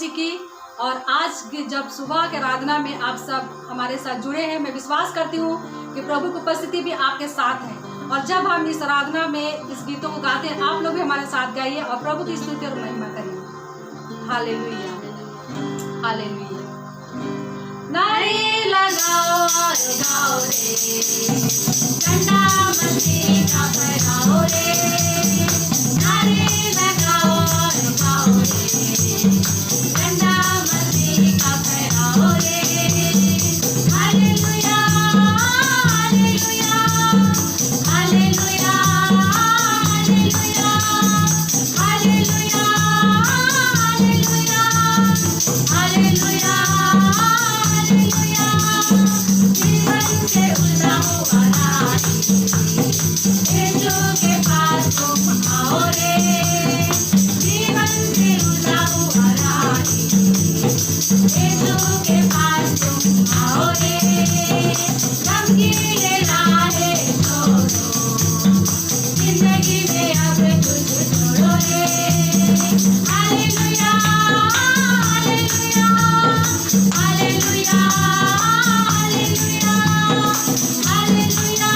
मसीह की। और आज जब सुबह के आराधना में आप सब हमारे साथ जुड़े हैं, मैं विश्वास करती हूँ कि प्रभु की उपस्थिति भी आपके साथ है। और जब हम इस आराधना में इस गीतों को गाते हैं, आप लोग भी हमारे साथ गाइए और प्रभु की स्तुति और महिमा करिए। Hallelujah, hallelujah. नारे लगाओ और गाओ रे, झंडा मसीह का फहराओ रे। नारे लगाओ और गाओ रे, झंडा मसीह का फहराओ रे। Hallelujah, hallelujah, hallelujah, hallelujah, hallelujah, hallelujah, hallelujah. जीवन से उलझा हुआ राही, यीशु के पास तुम आओ रे। जीवन से उलझा हुआ राही, यीशु के पास तुम आओ रे। गमगीने राहें छोड़ो, जिंदगी में अब तुझे छोड़ो रे। Hallelujah, hallelujah, hallelujah, hallelujah, hallelujah,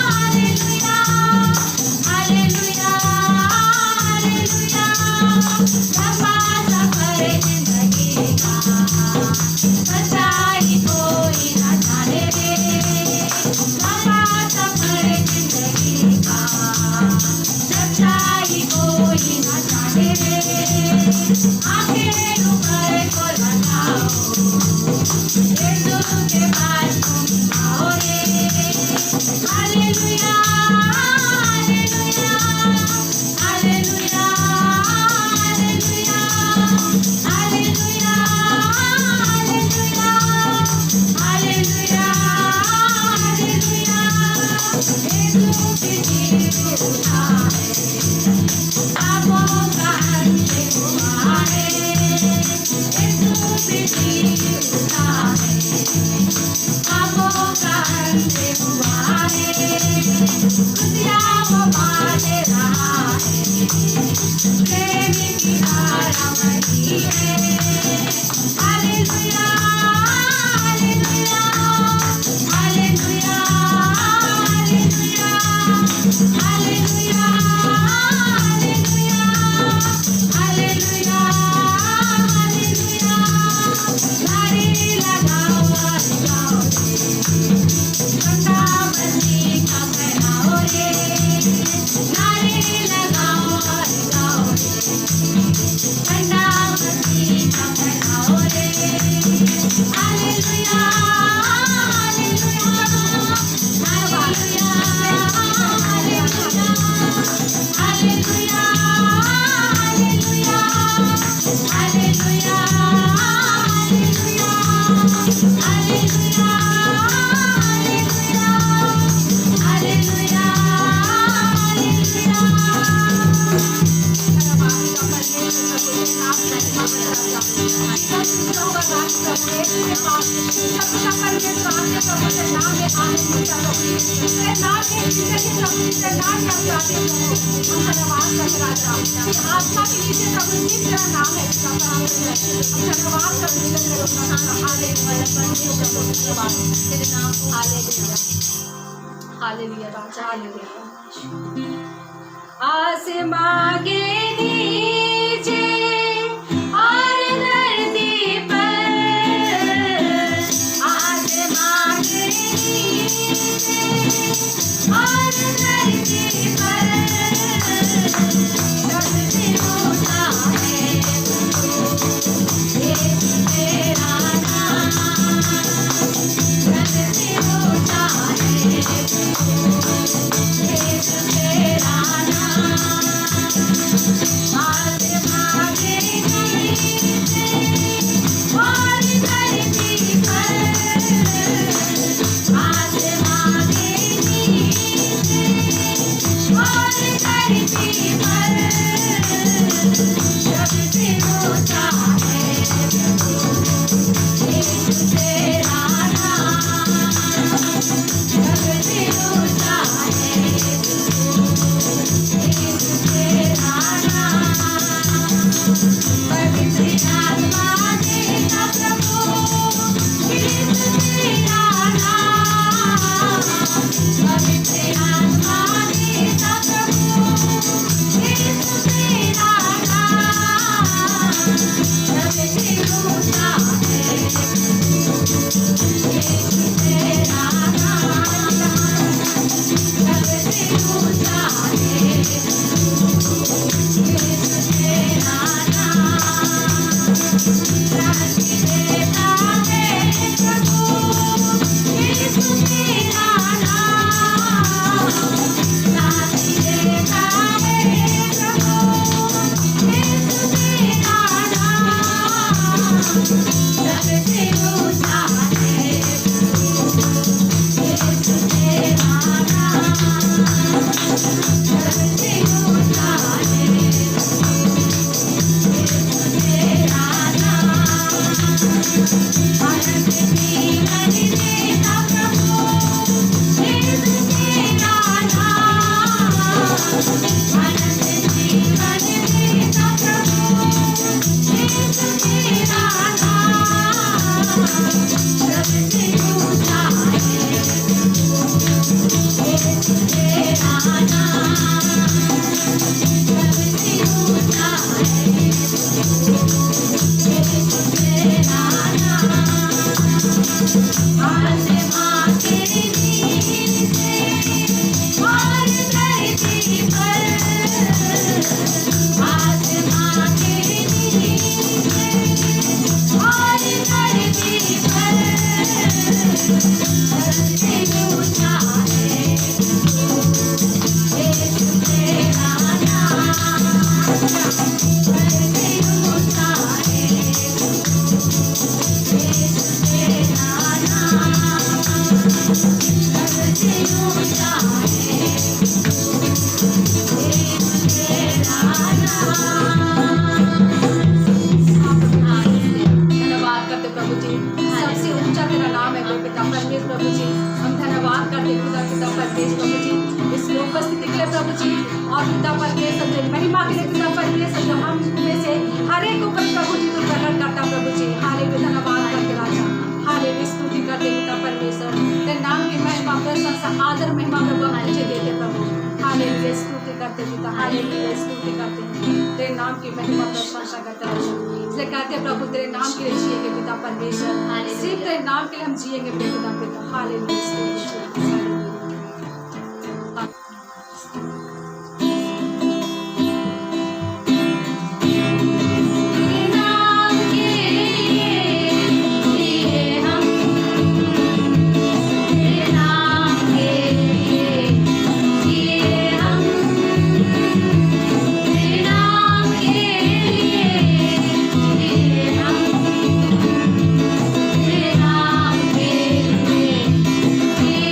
hallelujah, hallelujah, hallelujah. लंबा सफर जिंदगी का, सच्चाई कोई न जाने रे। लंबा सफर जिंदगी का, सच्चाई कोई न जाने रे। आंखें ऊपर को लगाओ, यीशु के पास तुम आओ रे। Hallelujah, hallelujah, hallelujah, hallelujah, hallelujah, hallelujah, hallelujah, hallelujah. यीशु की जीवित उठा है, पापों का अंत हुआ है। यीशु की जीवित उठा है, पापों का अंत हुआ है। खुशियाँ वो बांट रहा है, प्रेम की धारा बही है। Hallelujah, hallelujah, hallelujah, hallelujah, hallelujah, hallelujah, hallelujah, hallelujah. नारे लगाओ और गाओ रे, झंडा मसीह का फहराओ रे। नारे लगाओ और गाओ रे, झंडा मसीह का फहराओ रे। Hallelujah, hallelujah, hallelujah, hallelujah, hallelujah, hallelujah, hallelujah, hallelujah, आत्मा के नीचे प्रभु जी तेरा नाम है, तेरे नाम हालेलुया, हालेलुया राजा, हालेलुया। आसमां के नीचे और धरती पर, आसमां के नीचे और धरती पर, सबसे ऊंचा है यीशु तेरा नाम। सबसे ऊंचा है यीशु तेरा नाम। आसमां के नीचे और धरती पर, आसमां के नीचे और धरती पर, सबसे ऊंचा है यीशु तेरा नाम। सबसे देश प्रभु जी, इस उपस्थिति के लिए प्रभु जी, और पिता परमेश्वर जो महिमा के लिए पिता परमेश्वर जो हम में से हर एक ऊपर प्रभु जी तो प्रकट करता प्रभु जी। हालेलुया, धन्यवाद करके राजा, हालेलुया, स्तुति करते पिता परमेश्वर, तेरे नाम की महिमा प्रशंसा आदर महिमा प्रभु हम तुझे देते प्रभु। हालेलुया, स्तुति करते पिता, हालेलुया, स्तुति करते हैं, तेरे नाम की महिमा प्रशंसा करते राजा। इसलिए कहते हैं प्रभु तेरे नाम के लिए जिएंगे पिता परमेश्वर, सिर्फ तेरे नाम के लिए हम जिएंगे पिता पिता। हालेलुया, स्तुति, हालेलुया। Yeah.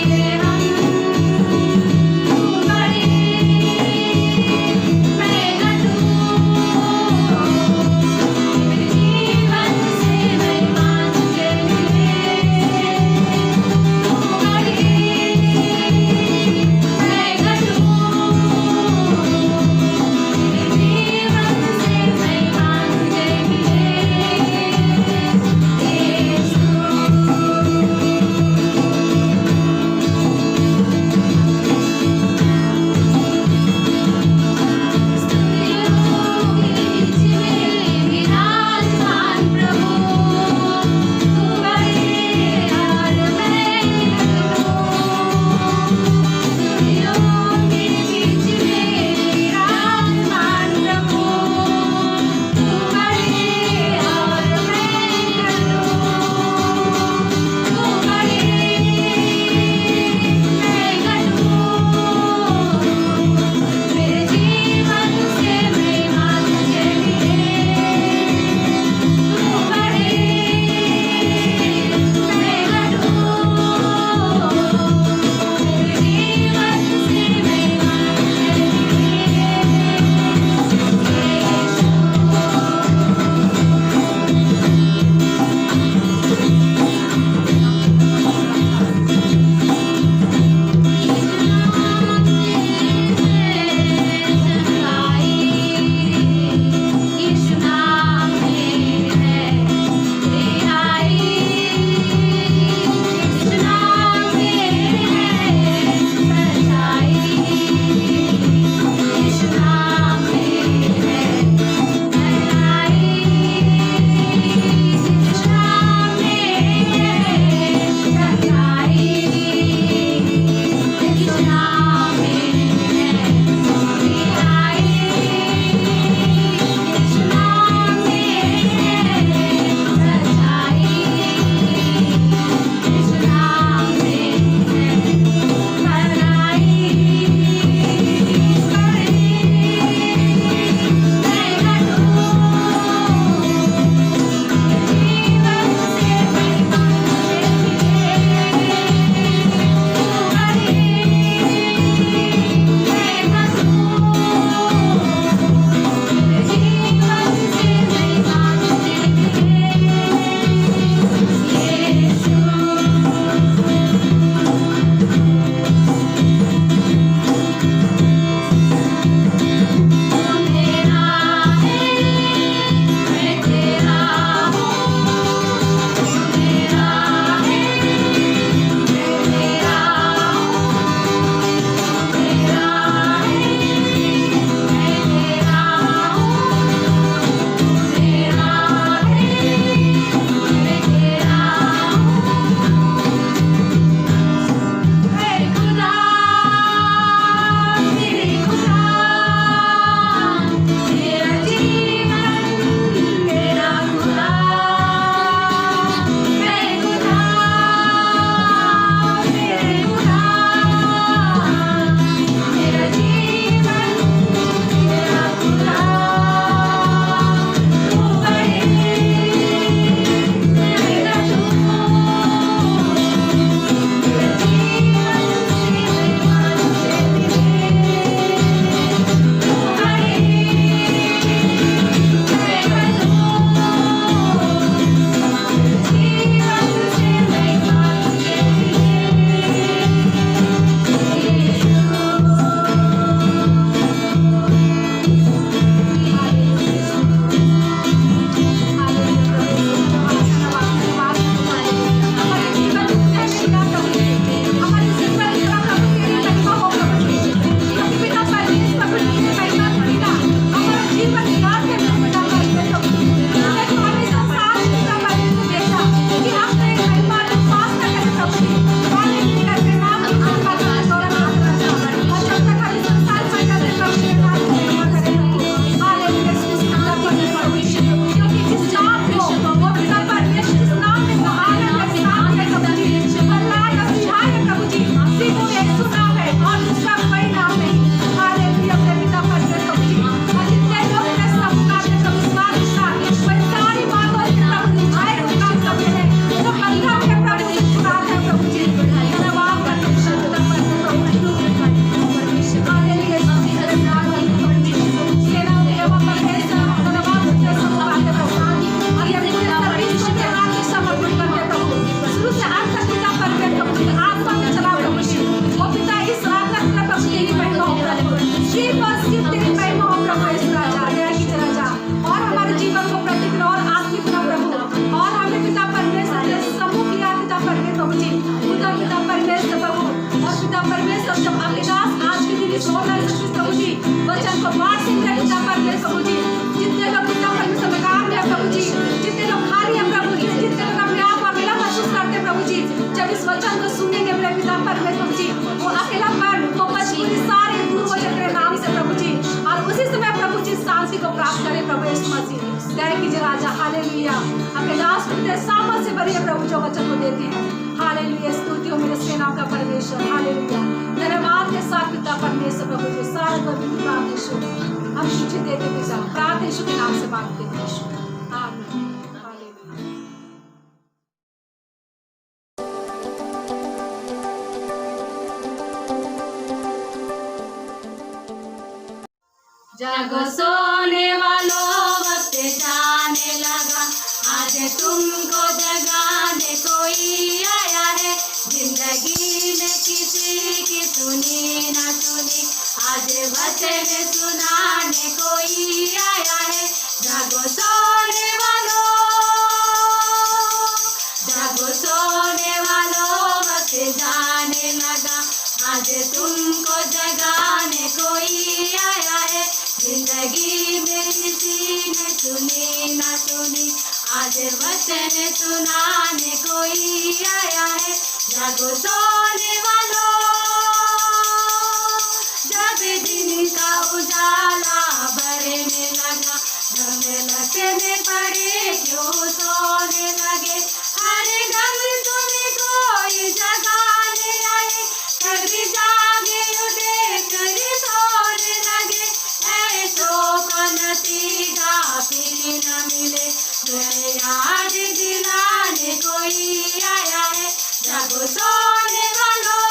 पिता परमेश्वर, जब आपके दास आज के दिन इस ऑनलाइन सर्विस प्रभु जी वचन को बांट से मेरे पिता परमेश्वर प्रभु जी, जितने लोग पिता परमेश्वर में काम है प्रभु जी, जितने लोग खाली है प्रभु जी, जितने लोग अपने आप को अकेला महसूस करते हैं प्रभु जी, जब इस वचन को सुनेंगे मेरे पिता परमेश्वर प्रभु जी, वो अकेलापन वो मजबूरी सारे दूर हो जाए तेरे नाम से प्रभु जी, और उसी समय प्रभु जी शांति को प्राप्त करें प्रभु यीशु मसीह। दया कीजिए राजा, हालेलुया। अपने दास को सामर्थ से भरिए प्रभु जो वचन को देते हैं, हालेलुया। स्तुतियों मेरे सेनाओं का परमेश्वर, हालेलुया। धन्यवाद के साथ पिता परमेश्वर प्रभु जी, सारे पवित्र प्रार्थना हम तुझे देते पिता, प्रार्थना यीशु के नाम से मांगते हैं यीशु, आमीन। जागो सोने वालों, वक्त जाने लगा, आज तुमको जगाने कोई आया है। जिंदगी में किसी की सुनी ना सुनी, आज वचन सुनाने कोई आया है। जागो सोने वालों, जागो सोने वालों, वक्त जाने लगा, आज तुमको जगाने कोई आया है। जिंदगी में किसी ने सुनी ना सुनी, आज वचन सुनाने कोई आया है। जागो सोने वालों, जब दिन का उजाला बढ़ने लगा, झलकने पड़े क्यों सोने लगे। हर दम तुम्हें कोई जगाने आए, कभी जागे उठे कभी सोने लगे। ऐसों का नतीजा फिर न मिले, याद दिलाने कोई आया है। जागो सोने वालों,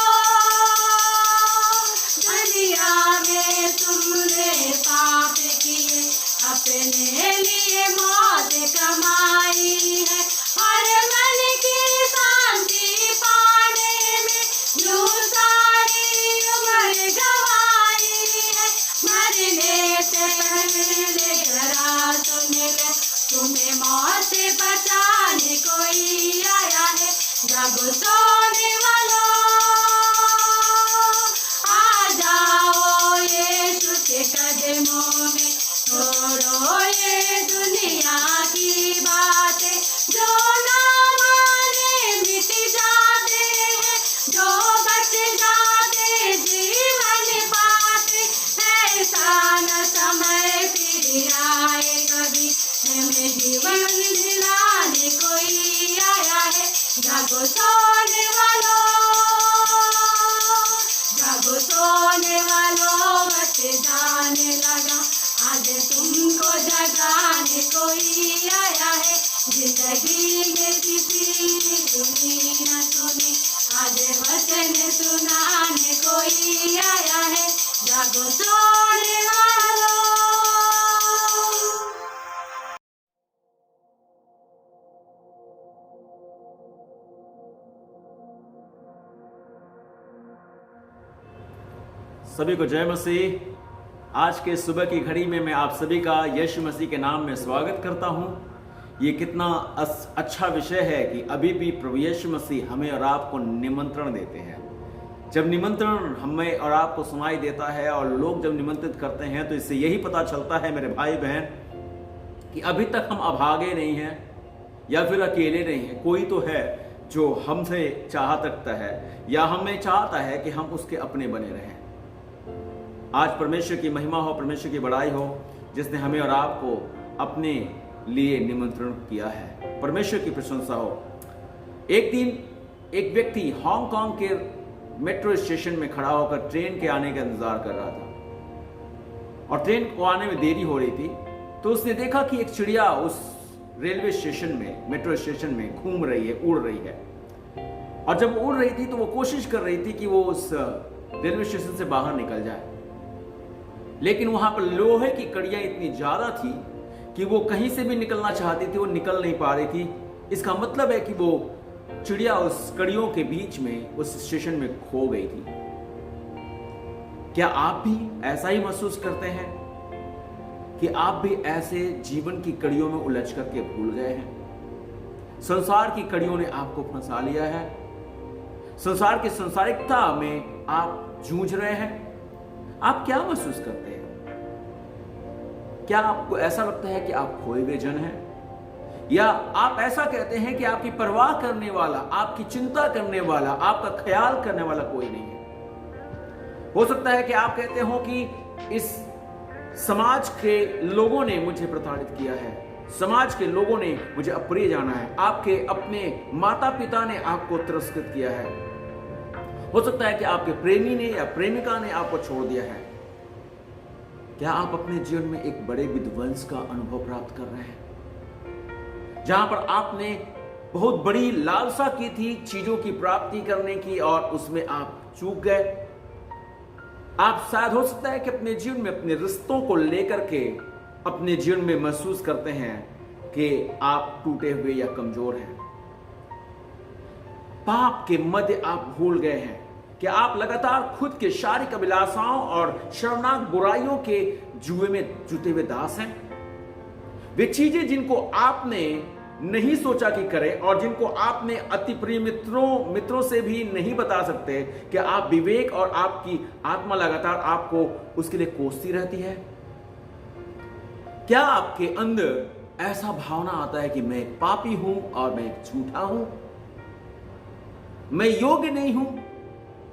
दुनिया में तुमने पाप किए, अपने लिए मौत कमाई है, और मन की शांति पाने में यूं सारी उम्र गवाई है। मरने से पहले जरा सुन लो, तुम्हें मौत से बचाने कोई आया है। जागो सोने वालों, आ जाओ यीशु के कदमों में, छोड़ो ये दुनिया की बातें, जो ना माने मिट जाते हैं, जो बच जाते जीवन पाते। ऐसा न समय फिर आए कभी, हमें जीवन दिलाने कोई आया है। जागो सोने वालों, जागो सोने वालों, वक्त जाने लगा, आज तुमको जगाने कोई आया है। जिंदगी में किसी ने सुनी न सुनी, आज वचन सुनाने कोई आया है। जागो सोने वालों। सभी को जय मसीह। आज के सुबह की घड़ी में मैं आप सभी का यीशु मसीह के नाम में स्वागत करता हूं। ये कितना अच्छा विषय है कि अभी भी प्रभु यीशु मसीह हमें और आपको निमंत्रण देते हैं। जब निमंत्रण हमें और आपको सुनाई देता है और लोग जब निमंत्रित करते हैं, तो इससे यही पता चलता है मेरे भाई बहन कि अभी तक हम अभागे नहीं हैं या फिर अकेले नहीं हैं। कोई तो है जो हमसे चाहत रखता है या हमें चाहता है कि हम उसके अपने बने रहें। आज परमेश्वर की महिमा हो, परमेश्वर की बड़ाई हो, जिसने हमें और आपको अपने लिए निमंत्रण किया है। परमेश्वर की प्रशंसा हो। एक दिन एक व्यक्ति हांगकांग के मेट्रो स्टेशन में खड़ा होकर ट्रेन के आने का इंतजार कर रहा था और ट्रेन को आने में देरी हो रही थी। तो उसने देखा कि एक चिड़िया उस रेलवे स्टेशन में, मेट्रो स्टेशन में घूम रही है, उड़ रही है। और जब उड़ रही थी तो वो कोशिश कर रही थी कि वो उस रेलवे स्टेशन से बाहर निकल जाए, लेकिन वहां पर लोहे की कड़ियां इतनी ज्यादा थी कि वो कहीं से भी निकलना चाहती थी, वो निकल नहीं पा रही थी। इसका मतलब है कि वो चिड़िया उस कड़ियों के बीच में उस स्टेशन में खो गई थी। क्या आप भी ऐसा ही महसूस करते हैं कि आप भी ऐसे जीवन की कड़ियों में उलझ करके भूल गए हैं? संसार की कड़ियों ने आपको फंसा लिया है। संसार की संसारिकता में आप जूझ रहे हैं, आप क्या महसूस करते हैं? क्या आपको ऐसा लगता है कि आप खोए हुए जन हैं, या आप ऐसा कहते हैं कि आपकी परवाह करने वाला, आपकी चिंता करने वाला, आपका ख्याल करने वाला कोई नहीं है? हो सकता है कि आप कहते हो कि इस समाज के लोगों ने मुझे प्रताड़ित किया है, समाज के लोगों ने मुझे अप्रिय जाना है, आपके अपने माता पिता ने आपको तिरस्कृत किया है, हो सकता है कि आपके प्रेमी ने या प्रेमिका ने आपको छोड़ दिया है। क्या आप अपने जीवन में एक बड़े विध्वंस का अनुभव प्राप्त कर रहे हैं, जहां पर आपने बहुत बड़ी लालसा की थी चीजों की प्राप्ति करने की और उसमें आप चूक गए? आप शायद हो सकता है कि अपने जीवन में अपने रिश्तों को लेकर के अपने जीवन में महसूस करते हैं कि आप टूटे हुए या कमजोर हैं। पाप के मध्य आप भूल गए हैं कि आप लगातार खुद के शारीरिक अभिलाषाओं और शर्मनाक बुराइयों के जुए में जुटे हुए दास हैं। वे चीजें जिनको आपने नहीं सोचा कि करें और जिनको आपने अति प्रिय मित्रों से भी नहीं बता सकते, कि आप विवेक और आपकी आत्मा लगातार आपको उसके लिए कोसती रहती है। क्या आपके अंदर ऐसा भावना आता है कि मैं एक पापी हूं और मैं एक झूठा हूं, मैं योग्य नहीं हूं,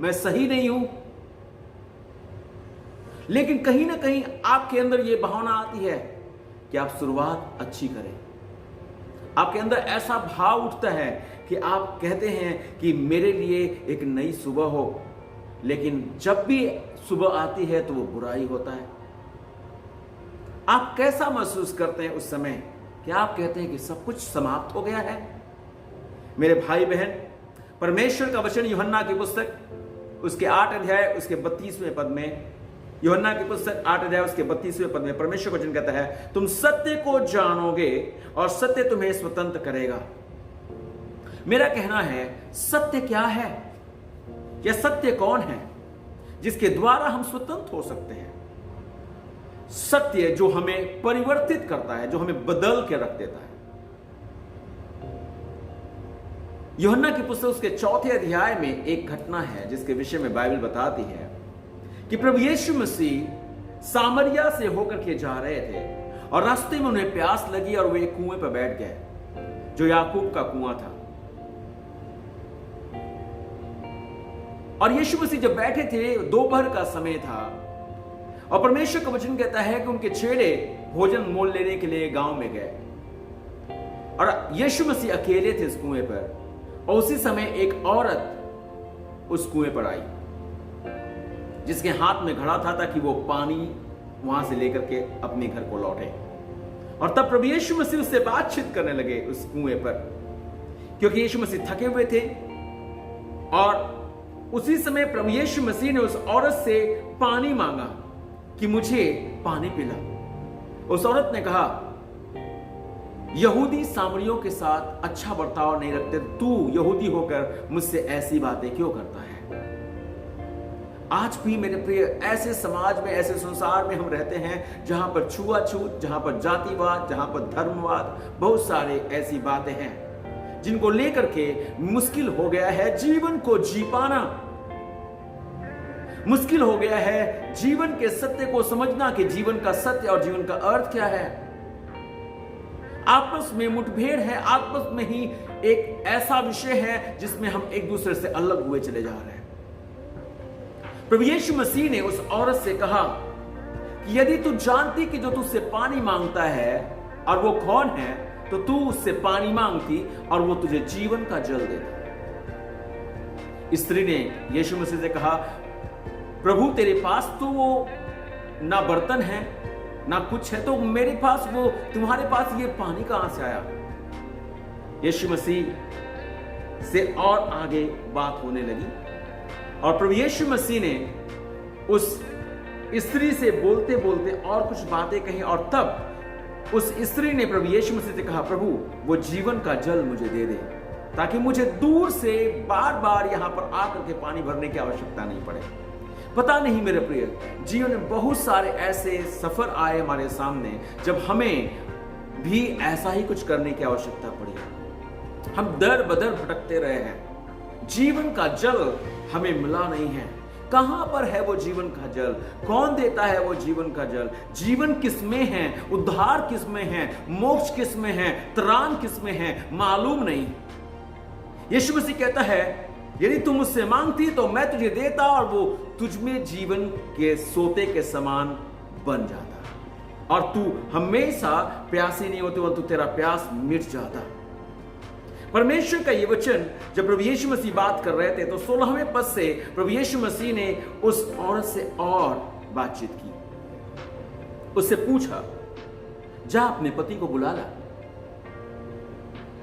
मैं सही नहीं हूं? लेकिन कहीं ना कहीं आपके अंदर यह भावना आती है कि आप शुरुआत अच्छी करें। आपके अंदर ऐसा भाव उठता है कि आप कहते हैं कि मेरे लिए एक नई सुबह हो, लेकिन जब भी सुबह आती है तो वो बुराई होता है। आप कैसा महसूस करते हैं उस समय? क्या आप कहते हैं कि सब कुछ समाप्त हो गया है? मेरे भाई बहन, परमेश्वर का वचन यूहन्ना की पुस्तक उसके 8 अध्याय उसके 32वें पद में, यूहन्ना की पुस्तक 8 अध्याय उसके 32वें पद में परमेश्वर का वचन कहता है, तुम सत्य को जानोगे और सत्य तुम्हें स्वतंत्र करेगा। मेरा कहना है, सत्य क्या है? यह सत्य कौन है जिसके द्वारा हम स्वतंत्र हो सकते हैं? सत्य जो हमें परिवर्तित करता है, जो हमें बदल के रख देता है। यूहन्ना की पुस्तक उसके 4 अध्याय में एक घटना है जिसके विषय में बाइबल बताती है कि प्रभु यीशु मसीह सामरिया से होकर के जा रहे थे और रास्ते में उन्हें प्यास लगी और वे एक कुएं पर बैठ गए जो याकूब का कुआं था। और यीशु मसीह जब बैठे थे, दोपहर का समय था और परमेश्वर का वचन कहता है कि उनके चेले भोजन मोल लेने के लिए गांव में गए और यीशु मसीह अकेले थे इस कुएं पर। और उसी समय एक औरत उस कुएं पर आई जिसके हाथ में घड़ा था ताकि वो पानी वहां से लेकर के अपने घर को लौटे। और तब प्रभु यीशु मसीह उससे बातचीत करने लगे उस कुएं पर, क्योंकि यीशु मसीह थके हुए थे। और उसी समय प्रभु यीशु मसीह ने उस औरत से पानी मांगा कि मुझे पानी पिला। उस औरत ने कहा, यहूदी सामरियों के साथ अच्छा बर्ताव नहीं रखते, तू यहूदी होकर मुझसे ऐसी बातें क्यों करता है? आज भी मेरे प्रिय, ऐसे समाज में, ऐसे संसार में हम रहते हैं जहां पर छुआछूत, जहां पर जातिवाद, जहां पर धर्मवाद, बहुत सारे ऐसी बातें हैं जिनको लेकर के मुश्किल हो गया है जीवन को जी पाना। मुश्किल हो गया है जीवन के सत्य को समझना कि जीवन का सत्य और जीवन का अर्थ क्या है। आपस में मुठभेड़ है, आपस में ही एक ऐसा विषय है जिसमें हम एक दूसरे से अलग हुए चले जा रहे हैं। प्रभु यीशु मसीह ने उस औरत से कहा कि यदि तू जानती कि जो तुझसे पानी मांगता है और वो कौन है, तो तू उससे पानी मांगती और वो तुझे जीवन का जल देता। स्त्री ने यीशु मसीह से कहा, प्रभु तेरे पास तो वो ना बर्तन है ना कुछ है, तो मेरे पास वो, तुम्हारे पास ये पानी कहां से आया? यीशु मसीह से और आगे बात होने लगी और प्रभु यीशु मसीह ने उस स्त्री से बोलते बोलते और कुछ बातें कही और तब उस स्त्री ने प्रभु यीशु मसीह से कहा, प्रभु वो जीवन का जल मुझे दे दे ताकि मुझे दूर से बार बार यहां पर आकर के पानी भरने की आवश्यकता नहीं पड़े। पता नहीं मेरे प्रिय, जीवन में बहुत सारे ऐसे सफर आए हमारे सामने जब हमें भी ऐसा ही कुछ करने की आवश्यकता पड़ी। हम दर बदर भटकते रहे हैं, जीवन का जल हमें मिला नहीं है। कहां पर है वो जीवन का जल? कौन देता है वो जीवन का जल? जीवन किसमें है? उद्धार किसमें है? मोक्ष किसमें है? त्राण किसमें है? मालूम नहीं। यीशु मसीह कहता है, यदि तुम मुझसे मांगती तो मैं तुझे देता और वो तुझमें जीवन के सोते के समान बन जाता और तू हमेशा प्यासी नहीं होती और तू तेरा प्यास मिट जाता। परमेश्वर का ये वचन जब प्रभु यीशु मसीह बात कर रहे थे तो 16वें पद से प्रभु यीशु मसीह ने उस औरत से और बातचीत की। उससे पूछा, जा अपने पति को बुला ला।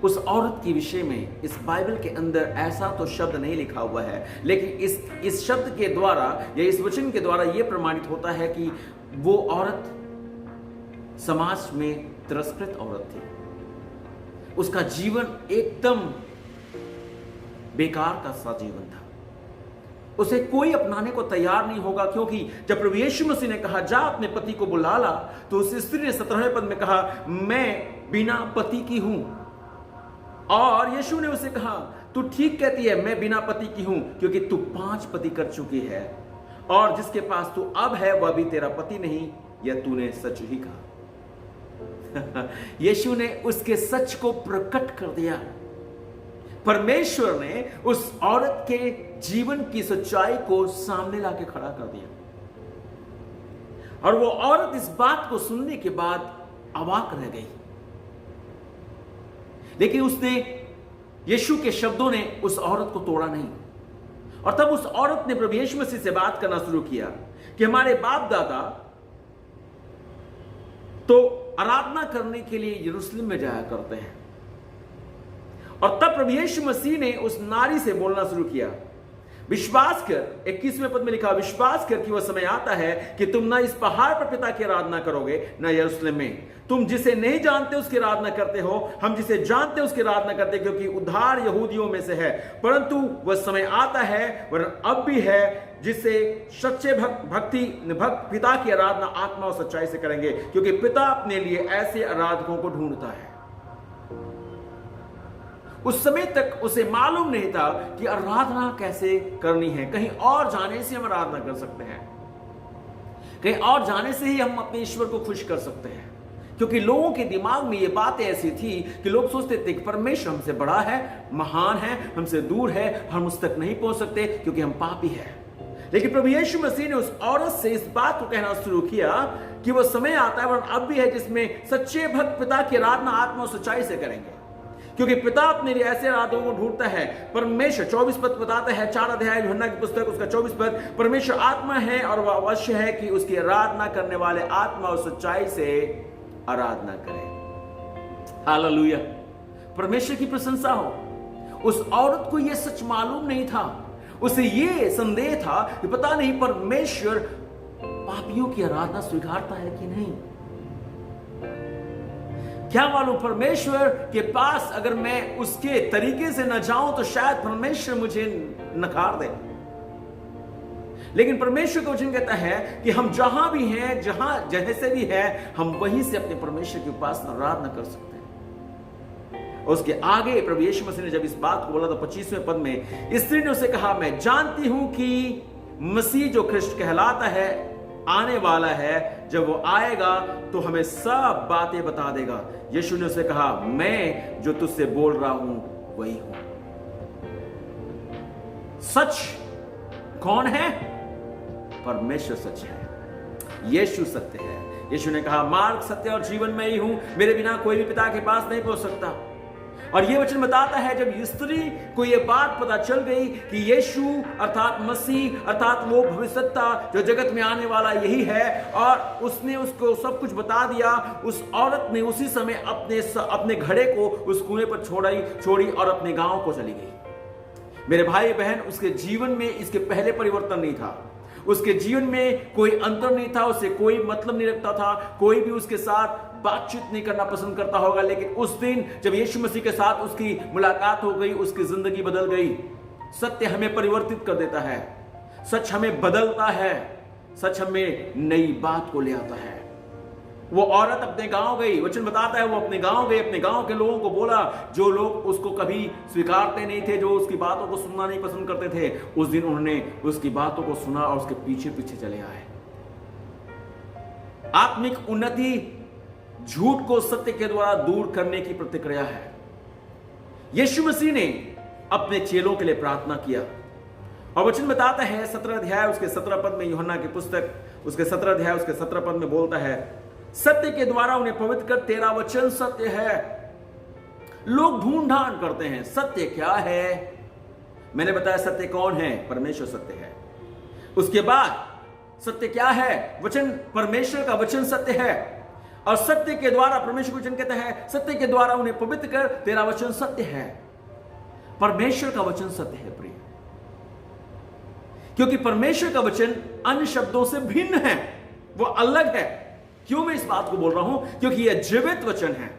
उस औरत के विषय में इस बाइबल के अंदर ऐसा तो शब्द नहीं लिखा हुआ है, लेकिन इस शब्द के द्वारा या इस वचन के द्वारा यह प्रमाणित होता है कि वो औरत समाज में तिरस्कृत औरत थी। उसका जीवन एकदम बेकार का सा जीवन था। उसे कोई अपनाने को तैयार नहीं होगा, क्योंकि जब प्रभु यीशु मसीह ने कहा जा अपने पति को बुला ला, तो उस स्त्री ने 17वें पद में कहा, मैं बिना पति की हूं। और यीशु ने उसे कहा, तू ठीक कहती है, मैं बिना पति की हूं, क्योंकि तू 5 पति कर चुकी है और जिसके पास तू अब है वह भी तेरा पति नहीं। यह तूने सच ही कहा। यीशु ने उसके सच को प्रकट कर दिया। परमेश्वर ने उस औरत के जीवन की सच्चाई को सामने लाके खड़ा कर दिया और वो औरत इस बात को सुनने के बाद अवाक रह गई। लेकिन उसने, यीशु के शब्दों ने उस औरत को तोड़ा नहीं। और तब उस औरत ने प्रभु यीशु मसीह से बात करना शुरू किया कि हमारे बाप दादा तो आराधना करने के लिए यरूशलेम में जाया करते हैं। और तब प्रभु यीशु मसीह ने उस नारी से बोलना शुरू किया, विश्वास कर, 21वें पद में लिखा, विश्वास कर कि वह समय आता है कि तुम ना इस पहाड़ पर पिता की आराधना करोगे ना यरूशलेम में। तुम जिसे नहीं जानते उसकी आराधना करते हो, हम जिसे जानते उसकी आराधना करते, क्योंकि उद्धार यहूदियों में से है। परंतु वह समय आता है, वह अब भी है, जिससे सच्चे भक्त पिता की आराधना आत्मा और सच्चाई से करेंगे, क्योंकि पिता अपने लिए ऐसे आराधकों को ढूंढता है। उस समय तक उसे मालूम नहीं था कि आराधना कैसे करनी है। कहीं और जाने से हम आराधना कर सकते हैं, कहीं और जाने से ही हम अपने ईश्वर को खुश कर सकते हैं, क्योंकि लोगों के दिमाग में ये बातें ऐसी थी कि लोग सोचते थे कि परमेश्वर हमसे बड़ा है, महान है, हमसे दूर है, हम उस तक नहीं पहुंच सकते क्योंकि हम पापी हैं। लेकिन प्रभु यीशु मसीह ने उस औरत से इस बात को कहना शुरू किया कि वो समय आता है और अब भी है जिसमें सच्चे भक्त पिता की आराधना आत्मा और सच्चाई से करेंगे, क्योंकि पिता अपने लिए ऐसे आराधकों को ढूंढता है। परमेश्वर 24 पद बताता है, 4 अध्याय यूहन्ना की पुस्तक उसका 24 पद, परमेश्वर आत्मा है और वह अवश्य है कि उसकी आराधना करने वाले आत्मा और सच्चाई से आराधना करें। हालेलुया, परमेश्वर की प्रशंसा हो। उस औरत को यह सच मालूम नहीं था। उसे यह संदेह था कि पता नहीं परमेश्वर पापियों की आराधना स्वीकारता है कि नहीं। क्या मालूम, परमेश्वर के पास अगर मैं उसके तरीके से न जाऊं तो शायद परमेश्वर मुझे नकार दे। लेकिन परमेश्वर का वचन कहता है कि हम जहां भी हैं, जहां जैसे भी हैं, हम वहीं से अपने परमेश्वर की उपासना आराधना कर सकते हैं। और उसके आगे प्रभु यीशु मसीह ने जब इस बात को बोला तो 25वें पद में स्त्री ने उसे कहा, मैं जानती हूं कि मसीह जो ख्रिस्ट कहलाता है आने वाला है, जब वो आएगा तो हमें सब बातें बता देगा। यीशु ने उसे कहा, मैं जो तुझसे बोल रहा हूं वही हूं। सच कौन है? परमेश्वर सच है, यीशु सत्य है। यीशु ने कहा, मार्ग सत्य और जीवन में ही हूं, मेरे बिना कोई भी पिता के पास नहीं पहुंच सकता। और यह वचन बताता है जब स्त्री को यह बात पता चल गई कि यीशु अर्थात मसीह अर्थात वो भविष्यवक्ता जो जगत में आने वाला यही है, और उसने उसको सब कुछ बता दिया, उस औरत ने उसी समय अपने घड़े को उस कुएं पर छोड़ी और अपने गांव को चली गई। मेरे भाई बहन, उसके जीवन में इसके पहले परिवर्तन नहीं था। उसके जीवन में कोई अंतर नहीं था, उसे कोई मतलब नहीं रखता था, कोई भी उसके साथ बातचीत नहीं करना पसंद करता होगा। लेकिन उस दिन जब यीशु मसीह के साथ उसकी मुलाकात हो गई, उसकी जिंदगी बदल गई। सत्य हमें परिवर्तित कर देता है, सच हमें बदलता है, सच हमें नई बात को ले आता है। वो औरत अपने गांव गई, वचन बताता है वो अपने गांव गई, अपने गांव के लोगों को बोला, जो लोग उसको कभी स्वीकारते नहीं थे, जो उसकी बातों को सुनना नहीं पसंद करते थे, उस दिन उन्होंने उसकी बातों को सुना और उसके पीछे पीछे चले आए। आत्मिक उन्नति झूठ को सत्य के द्वारा दूर करने की प्रतिक्रिया है। यीशु मसीह ने अपने चेलों के लिए प्रार्थना किया और वचन बताता है 17 अध्याय उसके 17 पद में, यूहन्ना की पुस्तक उसके 17 अध्याय उसके 17 पद में बोलता है, सत्य के द्वारा उन्हें पवित्र कर, तेरा वचन सत्य है। लोग ढूंढ ढांड करते हैं सत्य क्या है। मैंने बताया सत्य कौन है? परमेश्वर सत्य है। उसके बाद सत्य क्या है? वचन, परमेश्वर का वचन सत्य है और सत्य के द्वारा परमेश्वर वचन कहता है सत्य के द्वारा उन्हें पवित्र कर, तेरा वचन सत्य है। परमेश्वर का वचन सत्य है प्रिय, क्योंकि परमेश्वर का वचन अन्य शब्दों से भिन्न है, वो अलग है। क्यों मैं इस बात को बोल रहा हूं? क्योंकि यह जीवित वचन है।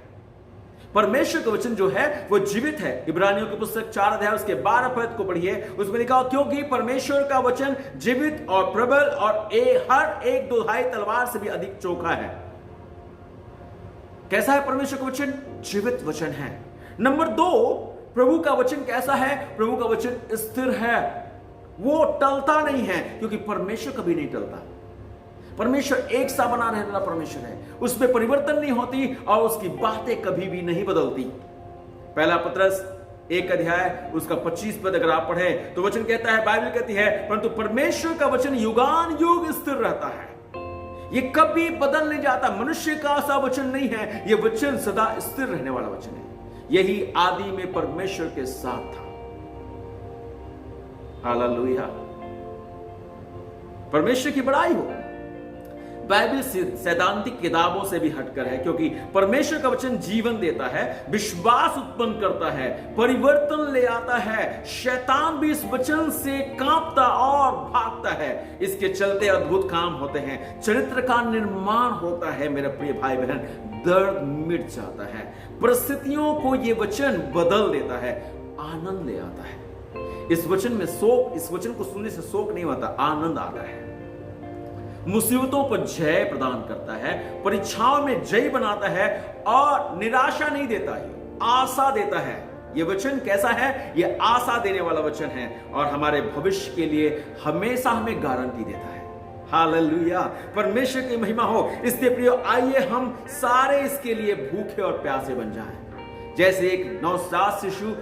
परमेश्वर का वचन जो है वो जीवित है। इब्रानियों की पुस्तक 4 अध्याय उसके 12 पद को पढ़िए, उसमें लिखा हो, क्योंकि परमेश्वर का वचन जीवित और प्रबल और हर एक दोधाई तलवार से भी अधिक चोखा है। कैसा है परमेश्वर का वचन? जीवित वचन है। नंबर 2, प्रभु का वचन कैसा है? प्रभु का वचन स्थिर है, वो टलता नहीं है, क्योंकि परमेश्वर कभी नहीं टलता। परमेश्वर एक सा बना रहने वाला परमेश्वर है, उसमें परिवर्तन नहीं होती और उसकी बातें कभी भी नहीं बदलती। पहला पत्रस 1 अध्याय उसका 25 पद अगर आप पढ़े तो वचन कहता है, बाइबल कहती है, परंतु परमेश्वर का वचन युगान युग स्थिर रहता है, ये कभी बदल नहीं जाता। मनुष्य का ऐसा वचन नहीं है, ये वचन सदा स्थिर रहने वाला वचन है। यही आदि में परमेश्वर के साथ था। हालेलुया, परमेश्वर की बड़ाई हो। बाइबल सैद्धांतिक किताबों से भी हटकर है, क्योंकि परमेश्वर का वचन जीवन देता है, विश्वास उत्पन्न करता है, परिवर्तन ले आता है। शैतान भी इस वचन से कांपता और भागता है। इसके चलते अद्भुत काम होते हैं, चरित्र का निर्माण होता है। मेरे प्रिय भाई बहन, दर्द मिट जाता है, परिस्थितियों को यह वचन बदल देता है, आनंद ले आता है। इस वचन में शोक, इस वचन को सुनने से शोक नहीं होता, आनंद आता है। मुसीबतों पर जय प्रदान करता है, परीक्षाओं में जय बनाता है और निराशा नहीं देता, ये आशा देता है। ये वचन कैसा है? ये आशा देने वाला वचन है और हमारे भविष्य के लिए हमेशा हमें गारंटी देता है। हालेलुया, परमेश्वर की महिमा हो। इसलिए प्रियो, आइए हम सारे इसके लिए भूखे और प्यासे बन जाएं। जैसे एक नवजात शिशु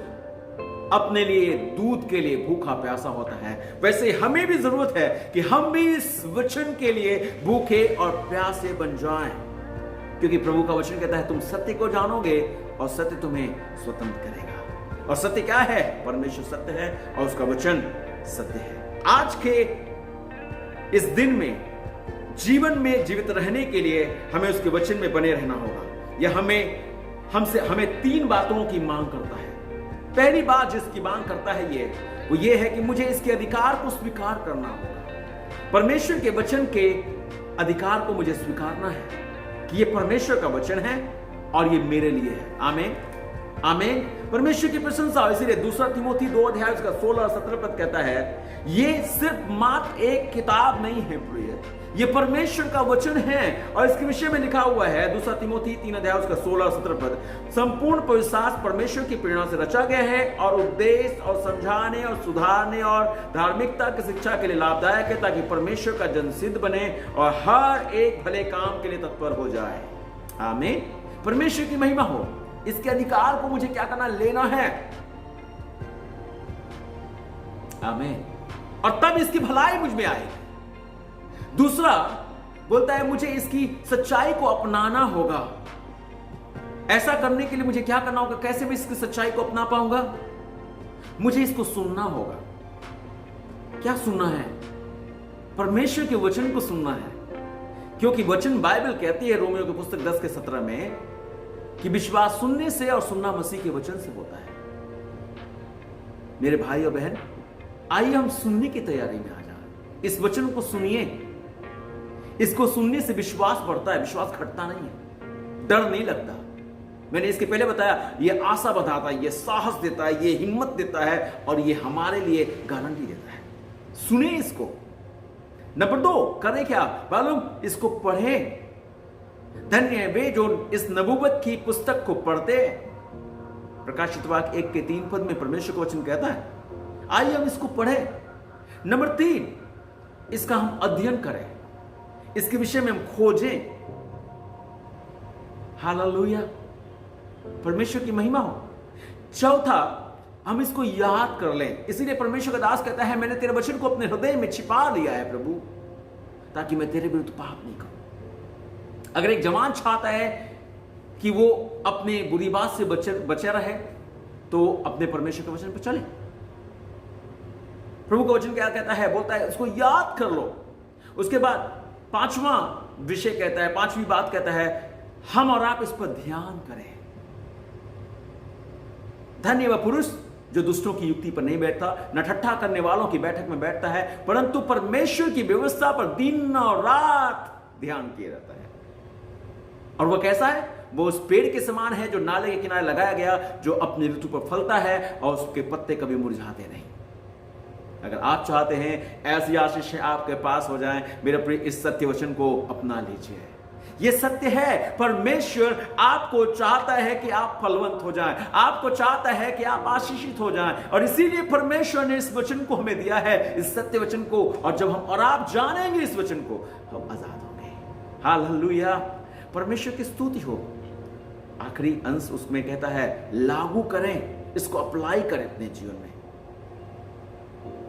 अपने लिए दूध के लिए भूखा प्यासा होता है, वैसे हमें भी जरूरत है कि हम भी इस वचन के लिए भूखे और प्यासे बन जाएं, क्योंकि प्रभु का वचन कहता है, तुम सत्य को जानोगे और सत्य तुम्हें स्वतंत्र करेगा। और सत्य क्या है? परमेश्वर सत्य है और उसका वचन सत्य है। आज के इस दिन में जीवन में जीवित रहने के लिए हमें उसके वचन में बने रहना होगा। यह हमें 3 बातों की मांग करता है। पहली बात जिसकी मांग करता है वो ये है कि मुझे इसके अधिकार को स्वीकार करना होगा। परमेश्वर के वचन के अधिकार को मुझे स्वीकारना है कि ये परमेश्वर का वचन है और ये मेरे लिए है। आमीन, आमीन। परमेश्वर की प्रशंसा। इसीलिए 2 तिमोथी 2 अध्याय उसका 16 और 17 पद कहता है, ये सिर्फ मात्र एक किताब नहीं है प्रिय, ये परमेश्वर का वचन है। और इसके विषय में लिखा हुआ है 2 तिमोथी 3 अध्याय उसका 16 और 17 पद, संपूर्ण पवित्र शास्त्र परमेश्वर की प्रेरणा से रचा गया है और उपदेश और समझाने और सुधारने और धार्मिकता की शिक्षा के लिए लाभदायक है, ताकि परमेश्वर का जन सिद्ध बने और हर एक भले काम के लिए तत्पर हो जाए। आमीन। परमेश्वर की महिमा हो। इसके अधिकार को मुझे क्या करना? लेना है। आमीन। और तब इसकी भलाई मुझ में आएगी। दूसरा बोलता है, मुझे इसकी सच्चाई को अपनाना होगा। ऐसा करने के लिए मुझे क्या करना होगा? कैसे मैं इसकी सच्चाई को अपना पाऊंगा? मुझे इसको सुनना होगा। क्या सुनना है? परमेश्वर के वचन को सुनना है, क्योंकि वचन बाइबल कहती है रोमियो की पुस्तक 10 के 17 में कि विश्वास सुनने से और सुनना मसीह के वचन से होता है। मेरे भाई और बहन, आइए हम सुनने की तैयारी में आ जाए। इस वचन को सुनिए। इसको सुनने से विश्वास बढ़ता है, विश्वास घटता नहीं है, डर नहीं लगता। मैंने इसके पहले बताया, यह आशा बताता है, यह साहस देता है, यह हिम्मत देता है और यह हमारे लिए गारंटी देता है। सुने इसको। नंबर 2 करें क्या मालूम? इसको पढ़ें। धन्य है वे जो इस नबूवत की पुस्तक को पढ़ते हैं। प्रकाशित वाक्य 1:3 में परमेश्वर का वचन कहता है, आइए हम इसको पढ़ें। नंबर 3, इसका हम अध्ययन करें, इसके विषय में हम खोजें। हालेलुया, परमेश्वर की महिमा हो। चौथा, हम इसको याद कर लें। इसीलिए परमेश्वर का दास कहता है, मैंने तेरे वचन को अपने हृदय में छिपा लिया है प्रभु, ताकि मैं तेरे विरुद्ध पाप नहीं करूं। अगर एक जवान चाहता है कि वो अपने बुरी बात से बचा रहे, तो अपने परमेश्वर के वचन पर चले। प्रभु का वचन क्या कहता है? बोलता है उसको याद कर लो। उसके बाद 5वां विषय कहता है, 5वीं बात कहता है, हम और आप इस पर ध्यान करें। धन्य वह पुरुष जो दुष्टों की युक्ति पर नहीं बैठता, न ठट्ठा करने वालों की बैठक में बैठता है, परंतु परमेश्वर की व्यवस्था पर दिन और रात ध्यान किए रहता है। और वह कैसा है? वो उस पेड़ के समान है जो नाले के किनारे लगाया गया, जो अपनी ऋतु पर फलता है और उसके पत्ते कभी मुरझाते नहीं। अगर आप चाहते हैं ऐसी आशीष आपके पास हो जाएं, मेरे प्रिय, इस सत्य वचन को अपना लीजिए। यह सत्य है, परमेश्वर आपको चाहता है कि आप फलवंत हो जाएं, आपको चाहता है कि आप आशीषित हो जाएं, और इसीलिए परमेश्वर ने इस वचन को हमें दिया है, इस सत्य वचन को। और जब हम और आप जानेंगे इस वचन को, हम आजाद होंगे। हालेलुया, परमेश्वर की स्तुति हो। आखिरी अंश उसमें कहता है, लागू करें, इसको अप्लाई करें अपने जीवन में।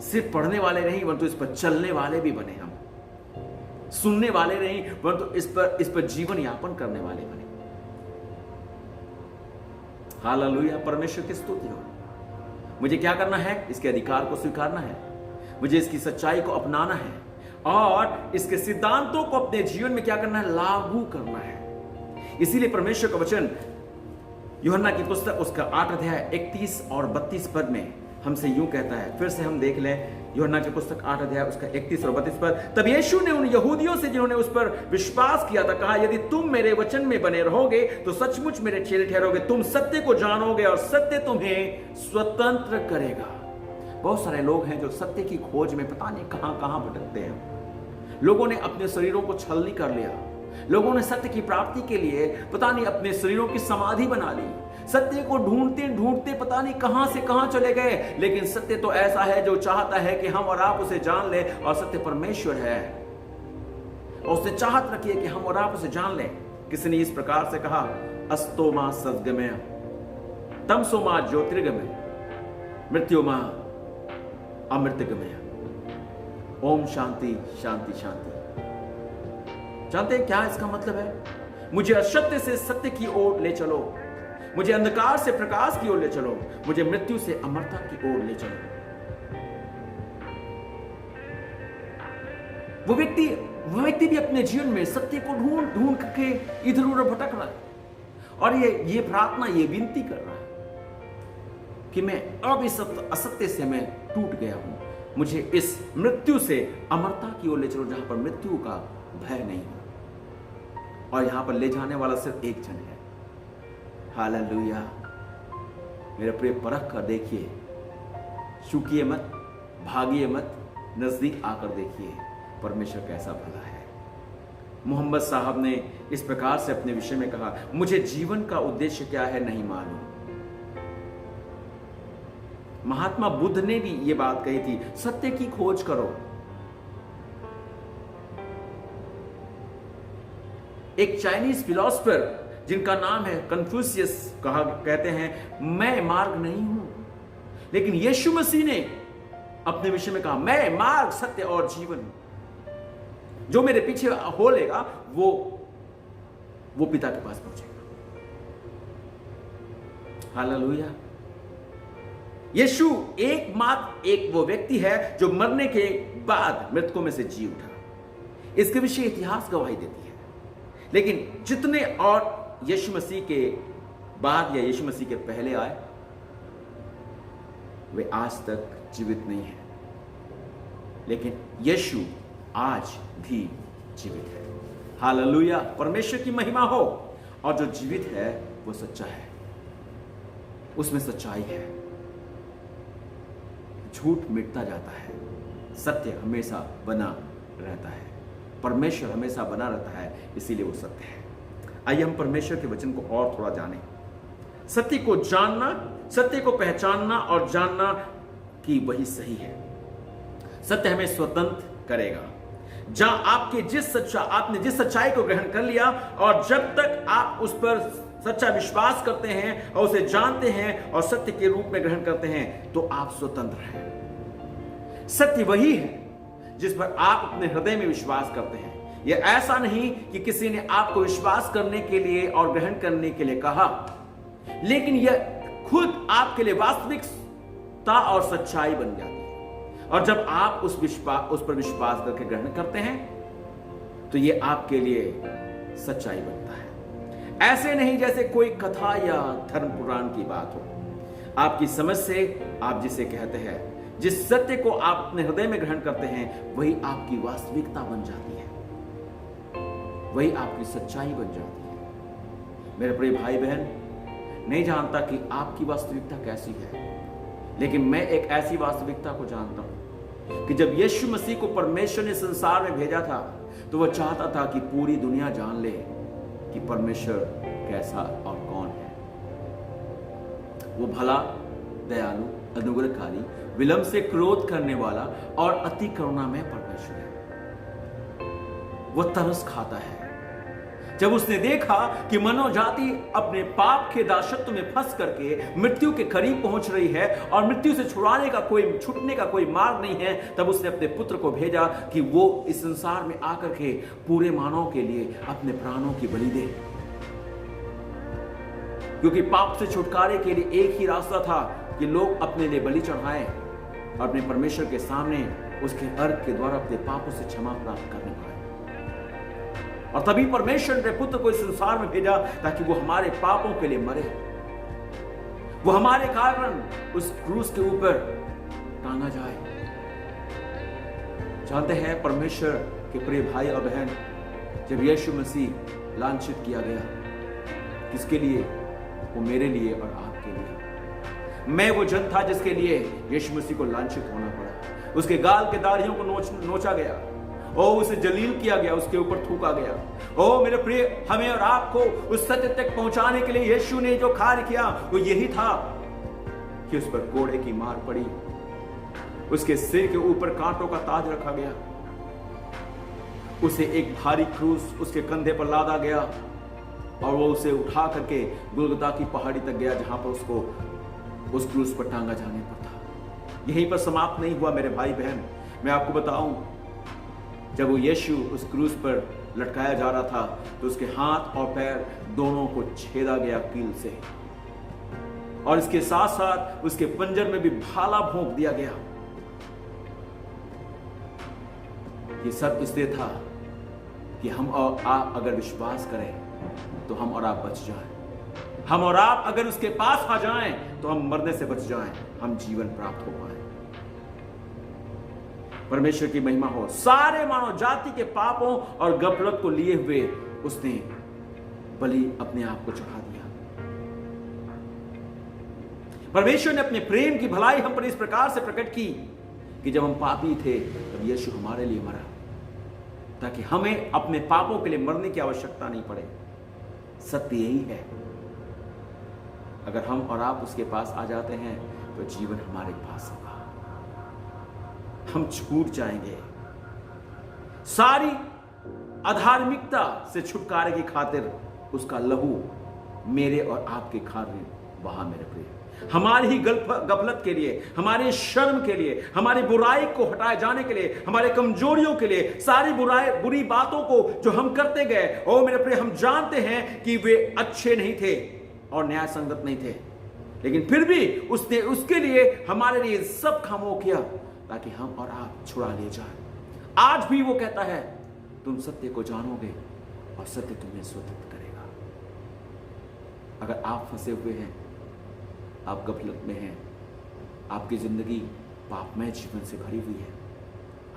सिर्फ पढ़ने वाले नहीं, परंतु इस पर चलने वाले भी बने। हम सुनने वाले नहीं, परंतु इस पर जीवन यापन करने वाले बने। हालेलुया, परमेश्वर की स्तुति हो। मुझे क्या करना है? इसके अधिकार को स्वीकारना है, मुझे इसकी सच्चाई को अपनाना है, और इसके सिद्धांतों को अपने जीवन में क्या करना है? लागू करना है। इसीलिए परमेश्वर का वचन यूहन्ना की पुस्तक उसका 8 अध्याय 31 और 32 पद में हमसे यूं कहता है। फिर से हम देख लें, यूहन्ना की पुस्तक 8 अध्याय उसका 31 और 32 पद। तब यीशु ने उन यहूदियों से जिन्होंने उस पर विश्वास किया था कहा, यदि तुम मेरे वचन में बने रहोगे तो सचमुच मेरे चेले ठहरोगे, तुम सत्य को जानोगे और सत्य तुम्हें स्वतंत्र करेगा। बहुत सारे लोग हैं जो सत्य की खोज में पता नहीं कहां कहां भटकते हैं। लोगों ने अपने शरीरों को छलनी कर लिया, लोगों ने सत्य की प्राप्ति के लिए पता नहीं अपने शरीरों की समाधि बना ली। सत्य को ढूंढते ढूंढते पता नहीं कहां से कहां चले गए। लेकिन सत्य तो ऐसा है जो चाहता है कि हम और आप उसे जान ले, और सत्य परमेश्वर है, और उसने चाहत रखी है कि हम और आप उसे जान लें। किसी ने इस प्रकार से कहा, अस्तो मा सद्गमय, तमसो मा ज्योतिर्गमय, मृत्यु मा अमृतगमय। ओम शांति शांति शांति। जानते हैं क्या इसका मतलब है? मुझे असत्य से सत्य की ओर ले चलो, मुझे अंधकार से प्रकाश की ओर ले चलो, मुझे मृत्यु से अमरता की ओर ले चलो। वो व्यक्ति भी अपने जीवन में सत्य को ढूंढ ढूंढ के इधर उधर भटक रहा है, और ये प्रार्थना, ये विनती कर रहा है कि मैं अब इस असत्य से मैं टूट गया हूं, मुझे इस मृत्यु से अमरता की ओर ले चलो, जहां पर मृत्यु का भय नहीं हो। और यहां पर ले जाने वाला सिर्फ एक जन है। हालेलुया, मेरे प्रिय, परख कर देखिए, चूकिए मत, भागिए मत, नजदीक आकर देखिए परमेश्वर कैसा भला है। मोहम्मद साहब ने इस प्रकार से अपने विषय में कहा, मुझे जीवन का उद्देश्य क्या है नहीं मालूम। महात्मा बुद्ध ने भी यह बात कही थी, सत्य की खोज करो। एक चाइनीज फिलोसोफर जिनका नाम है कन्फ्यूशियस कहते हैं, मैं मार्ग नहीं हूं, लेकिन यीशु मसीह ने अपने विषय में कहा, मैं मार्ग, सत्य और जीवन हूं। जो मेरे पीछे हो लेगा वो पिता के पास पहुंचेगा। हालेलुया। यीशु एकमात्र एक वो व्यक्ति है जो मरने के बाद मृतकों में से जी उठा। इसके विषय इतिहास गवाही देती है। लेकिन जितने और यीशु मसीह के बाद या यीशु मसीह के पहले आए, वे आज तक जीवित नहीं है, लेकिन यीशु आज भी जीवित है। हालेलुया, परमेश्वर की महिमा हो। और जो जीवित है वो सच्चा है, उसमें सच्चाई है। झूठ मिटता जाता है, सत्य हमेशा बना रहता है, परमेश्वर हमेशा बना रहता है, इसीलिए वो सत्य है। आइए हम परमेश्वर के वचन को और थोड़ा जानें। सत्य को जानना, सत्य को पहचानना और जानना कि वही सही है। सत्य हमें स्वतंत्र करेगा। जहां आपने जिस सच्चाई को ग्रहण कर लिया और जब तक आप उस पर सच्चा विश्वास करते हैं और उसे जानते हैं और सत्य के रूप में ग्रहण करते हैं तो आप स्वतंत्र हैं। सत्य वही है जिस पर आप अपने हृदय में विश्वास करते हैं। यह ऐसा नहीं कि किसी ने आपको विश्वास करने के लिए और ग्रहण करने के लिए कहा, लेकिन यह खुद आपके लिए वास्तविकता और सच्चाई बन जाती है। और जब आप उस पर विश्वास करके ग्रहण करते हैं तो यह आपके लिए सच्चाई बनता है। ऐसे नहीं जैसे कोई कथा या धर्म पुराण की बात हो। आपकी समझ से आप जिसे कहते हैं, जिस सत्य को आप अपने हृदय में ग्रहण करते हैं, वही आपकी वास्तविकता बन जाती है, वही आपकी सच्चाई बन जाती है। मेरे प्रिय भाई बहन, नहीं जानता कि आपकी वास्तविकता कैसी है, लेकिन मैं एक ऐसी वास्तविकता को जानता हूं कि जब यीशु मसीह को परमेश्वर ने संसार में भेजा था तो वह चाहता था कि पूरी दुनिया जान ले कि परमेश्वर कैसा और कौन है। वो भला, दयालु, अनुग्रहकारी, विलंब से क्रोध करने वाला और अति करुणामय परमेश्वर है। वो तरस खाता है। जब उसने देखा कि मानव जाति अपने पाप के दासत्व में फंस करके मृत्यु के करीब पहुंच रही है और मृत्यु से छूटने का कोई मार्ग नहीं है, तब उसने अपने पुत्र को भेजा कि वो इस संसार में आकर के पूरे मानव के लिए अपने प्राणों की बलि दे। क्योंकि पाप से छुटकारे के लिए एक ही रास्ता था कि लोग अपने लिए बलि चढ़ाएं और अपने परमेश्वर के सामने उसके अर्घ के द्वारा अपने पापों से क्षमा प्राप्त करने पाए। और तभी परमेश्वर ने पुत्र को इस संसार में भेजा ताकि वो हमारे पापों के लिए मरे, वो हमारे कारण उस क्रूस के ऊपर टांगा जाए। जानते हैं परमेश्वर के प्रिय भाई और बहन, जब यीशु मसीह लांछित किया गया, किसके लिए? वो मेरे लिए और आपके लिए। मैं वो जन था जिसके लिए यीशु मसीह को लांछित होना पड़ा। उसके गाल के दाढ़ियों को नोचा गया, ओ उसे जलील किया गया, उसके ऊपर थूका गया। ओ मेरे प्रिय, हमें और आपको उस सत्य तक पहुंचाने के लिए यीशु ने जो कार्य किया वो यही था कि उस पर कोड़े की मार पड़ी, उसके सिर के ऊपर कांटों का ताज रखा गया, उसे एक भारी क्रूस उसके कंधे पर लादा गया और वो उसे उठा करके गुलगुता की पहाड़ी तक गया, जहां पर उसको उस क्रूस पर टांगा जाने पर था। यहीं पर समाप्त नहीं हुआ मेरे भाई बहन। मैं आपको बताऊं, जब वो यीशु उस क्रूस पर लटकाया जा रहा था तो उसके हाथ और पैर दोनों को छेदा गया कील से, और इसके साथ साथ उसके पंजर में भी भाला भोंक दिया गया। ये सब इसलिए था कि हम और आप अगर विश्वास करें तो हम और आप बच जाएं। हम और आप अगर उसके पास आ जाएं तो हम मरने से बच जाएं, हम जीवन प्राप्त हो पाएं। परमेश्वर की महिमा हो। सारे मानव जाति के पापों और गफलत को लिए हुए उसने बलि अपने आप को चढ़ा दिया। परमेश्वर ने अपने प्रेम की भलाई हम पर इस प्रकार से प्रकट की कि जब हम पापी थे तब यीशु हमारे लिए मरा, ताकि हमें अपने पापों के लिए मरने की आवश्यकता नहीं पड़े। सत्य यही है, अगर हम और आप उसके पास आ जाते हैं तो जीवन हमारे पास होगा, हम छूट जाएंगे। सारी अधार्मिकता से छुटकारे की खातिर उसका लहू मेरे और आपके खातिर बहा। मेरे प्रिय, हमारी ही गफलत के लिए, हमारे शर्म के लिए, हमारी बुराई को हटाए जाने के लिए, हमारे कमजोरियों के लिए, सारी बुरी बातों को जो हम करते गए, ओ मेरे प्रिय, हम जानते हैं कि वे अच्छे नहीं थे और न्याय संगत नहीं थे, लेकिन फिर भी उसने उसके लिए हमारे लिए सब कामों किया ताकि हम और आप छुड़ा ले जाए। आज भी वो कहता है, तुम सत्य को जानोगे और सत्य तुम्हें स्वतंत्र करेगा। अगर आप फंसे हुए हैं, आप गफलत में हैं, आपकी जिंदगी पापमय जीवन से भरी हुई है,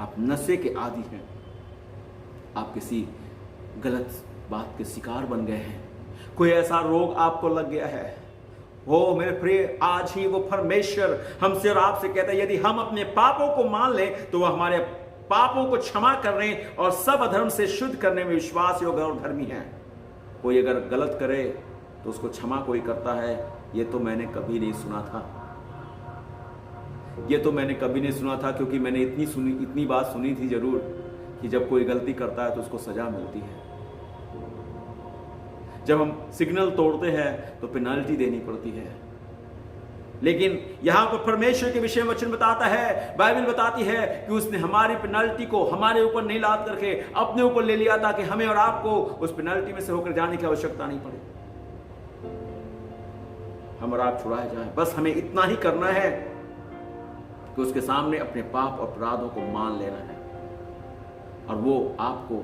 आप नशे के आदी हैं, आप किसी गलत बात के शिकार बन गए हैं, कोई ऐसा रोग आपको लग गया है, वो मेरे प्रिय, आज ही वो परमेश्वर हमसे और आपसे कहता है, यदि हम अपने पापों को मान लें तो वह हमारे पापों को क्षमा करने और सब अधर्म से शुद्ध करने में विश्वास योग्य और धर्मी है। कोई अगर गलत करे तो उसको क्षमा कोई करता है, ये तो मैंने कभी नहीं सुना था। ये तो मैंने कभी नहीं सुना था, क्योंकि मैंने इतनी बात सुनी थी जरूर कि जब कोई गलती करता है तो उसको सजा मिलती है। जब हम सिग्नल तोड़ते हैं तो पेनाल्टी देनी पड़ती है। लेकिन यहां पर परमेश्वर के विषय में वचन बताता है, बाइबल बताती है कि उसने हमारी पेनाल्टी को हमारे ऊपर नहीं लाद करके अपने ऊपर ले लिया, ताकि हमें और आपको उस पेनाल्टी में से होकर जाने की आवश्यकता नहीं पड़े। हम और आप छुड़ाए जाएं। बस हमें इतना ही करना है कि उसके सामने अपने पाप और अपराधों को मान लेना है, और वो आपको,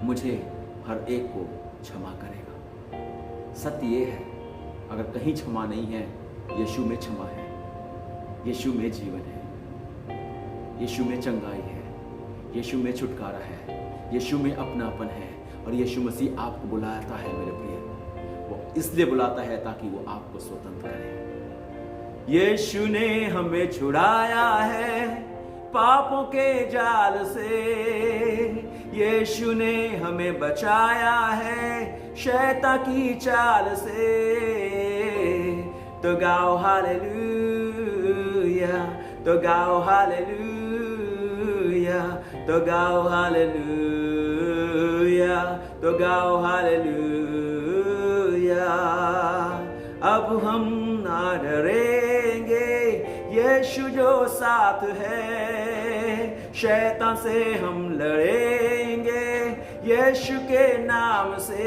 मुझे, हर एक को क्षमा करेगा। सत्य ये है, अगर कहीं क्षमा नहीं है, यीशु में क्षमा है, यीशु में जीवन है, यीशु में चंगाई है, यीशु में छुटकारा है, यीशु में अपनापन है। और यीशु मसीह आपको बुलाता है मेरे प्रिय, वो इसलिए बुलाता है ताकि वो आपको स्वतंत्र करे। यीशु ने हमें छुड़ाया है पापों के जाल से, यीशु ने हमें बचाया है शैतान की चाल से। तो गाओ हालेलुया, तो गाओ हालेलुया, तो गाओ हालेलुया, तो गाओ हालेलुया। अब हम ना डरेंगे, यीशु जो साथ है, शैतान से हम लड़ेंगे यीशु के नाम से।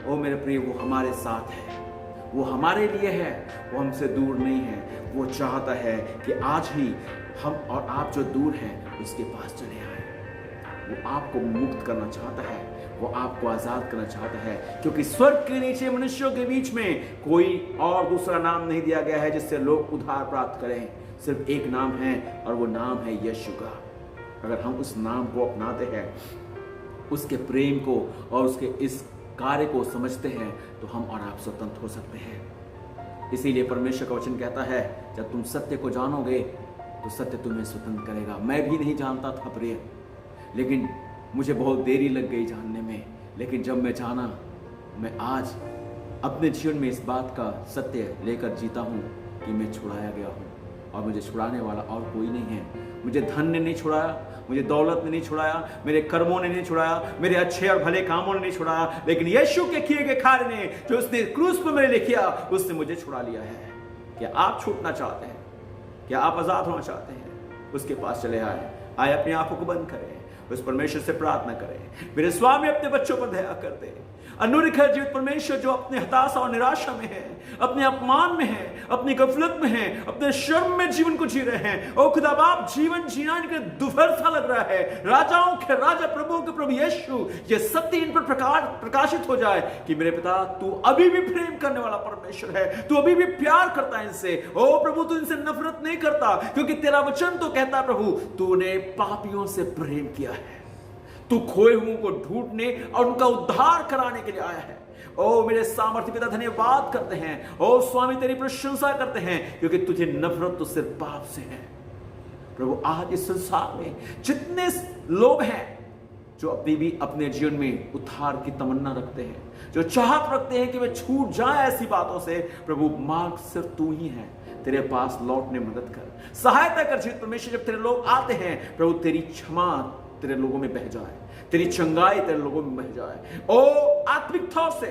ओ मेरे प्रिय, वो हमारे साथ है, वो हमारे लिए है, वो हमसे दूर नहीं है। वो चाहता है कि आज ही हम और आप जो दूर हैं उसके पास चले आए। वो आपको मुक्त करना चाहता है, वो आपको आजाद करना चाहता है, क्योंकि स्वर्ग के नीचे मनुष्यों के बीच में कोई और दूसरा नाम नहीं दिया गया है जिससे लोग उद्धार प्राप्त करें। सिर्फ एक नाम है, और वो नाम है यीशु का। अगर हम उस नाम को अपनाते हैं, उसके प्रेम को और उसके इस कार्य को समझते हैं, तो हम और आप स्वतंत्र हो सकते हैं। इसीलिए परमेश्वर का वचन कहता है, जब तुम सत्य को जानोगे तो सत्य तुम्हें स्वतंत्र करेगा। मैं भी नहीं जानता था प्रिय, लेकिन मुझे बहुत देरी लग गई जानने में। लेकिन जब मैं जाना, मैं आज अपने जीवन में इस बात का सत्य लेकर जीता हूँ कि मैं छुड़ाया गया हूँ, और मुझे छुड़ाने वाला और कोई नहीं है। मुझे धन ने नहीं छुड़ाया, मुझे दौलत ने नहीं छुड़ाया, मेरे कर्मों ने नहीं छुड़ाया, मेरे अच्छे और भले कामों ने नहीं छुड़ाया, लेकिन यीशु के किए गए कार्य ने, जो उसने क्रूस पर मेरे लिए किया, उसने मुझे छुड़ा लिया है। क्या आप छूटना चाहते हैं? क्या आप आजाद होना चाहते हैं? उसके पास चले आए अपनी आंखों को बंद करें, उस परमेश्वर से प्रार्थना करें, मेरे स्वामी अपने बच्चों पर दया कर दे। अनुरिखर जीवित परमेश्वर जो अपने हताशा और निराशा में है, अपने अपमान में है, अपनी गफलत में है, अपने शर्म में जीवन को जी रहे हैं। ओ खुदा बाप, जीवन जीना इनके दुभर सा लग रहा है। राजाओं के राजा, प्रभुओं के प्रभु यीशु, ये सत्य इन पर प्रकाशित हो जाए कि मेरे पिता, तू अभी भी प्रेम करने वाला परमेश्वर है, तू अभी भी प्यार करता है इनसे। ओ प्रभु, तू इनसे नफरत नहीं करता, क्योंकि तेरा वचन तो कहता प्रभु, तूने पापियों से प्रेम किया है, तू खोए हुओं को ढूंढने और उनका उद्धार कराने के लिए आया है। ओ मेरे सामर्थ्य पिता, धन्यवाद करते हैं। ओ स्वामी, तेरी प्रशंसा करते हैं, क्योंकि तुझे नफरत तो सिर्फ पाप से है। प्रभु, आज इस संसार में जितने लोग हैं जो अभी भी अपने जीवन में उद्धार की तमन्ना रखते हैं, जो चाहत रखते हैं कि वे छूट जाए ऐसी बातों से, प्रभु मार्ग सिर्फ तू ही है। तेरे पास लौटने मदद कर, सहायता कर जीवित परमेश्वर। जब तेरे लोग आते हैं प्रभु, तेरी क्षमा तेरे लोगों में बह जाए, तेरी चंगाई तेरे लोगों में बह जाए। ओ आत्मिक तौर से,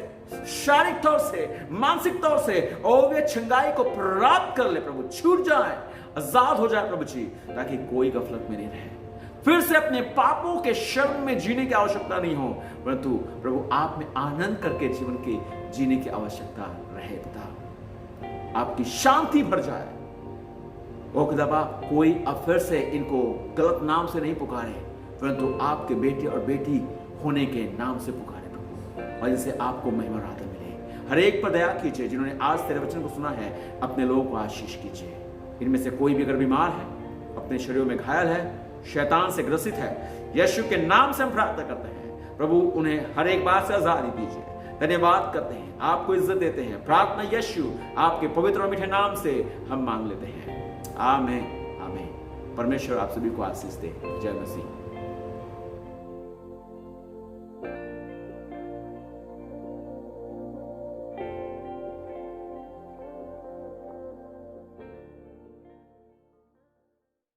शारीरिक तौर से, मानसिक तौर से, ओ वे चंगाई को प्राप्त कर ले प्रभु, छूट जाए, आजाद हो जाए प्रभु जी, ताकि कोई गफलत में नहीं रहे, फिर से अपने पापों के शर्म में जीने की आवश्यकता नहीं हो, परंतु प्रभु आप में आनंद करके जीवन के जीने की आवश्यकता रहे। पिता, आपकी शांति भर जाए। ओ खुदा बाप, कोई अब फिर से इनको गलत नाम से नहीं पुकारे, परंतु आपके बेटे और बेटी होने के नाम से पुकारे प्रभु, और इनसे आपको महिमा राधा मिले। हर एक पर दया कीजिए जिन्होंने आज तेरे वचन को सुना है, अपने लोगों को आशीष कीजिए। इनमें से कोई भी अगर बीमार है, अपने शरीरों में घायल है, शैतान से ग्रसित है, यीशु के नाम से हम प्रार्थना करते हैं प्रभु, उन्हें हर एक बात से आजादी दीजिए। धन्यवाद करते हैं, आपको इज्जत देते हैं। प्रार्थना यीशु आपके पवित्र और मीठे नाम से हम मांग लेते हैं। आमीन आमीन। परमेश्वर आप सभी को आशीष दे। जय मसीह।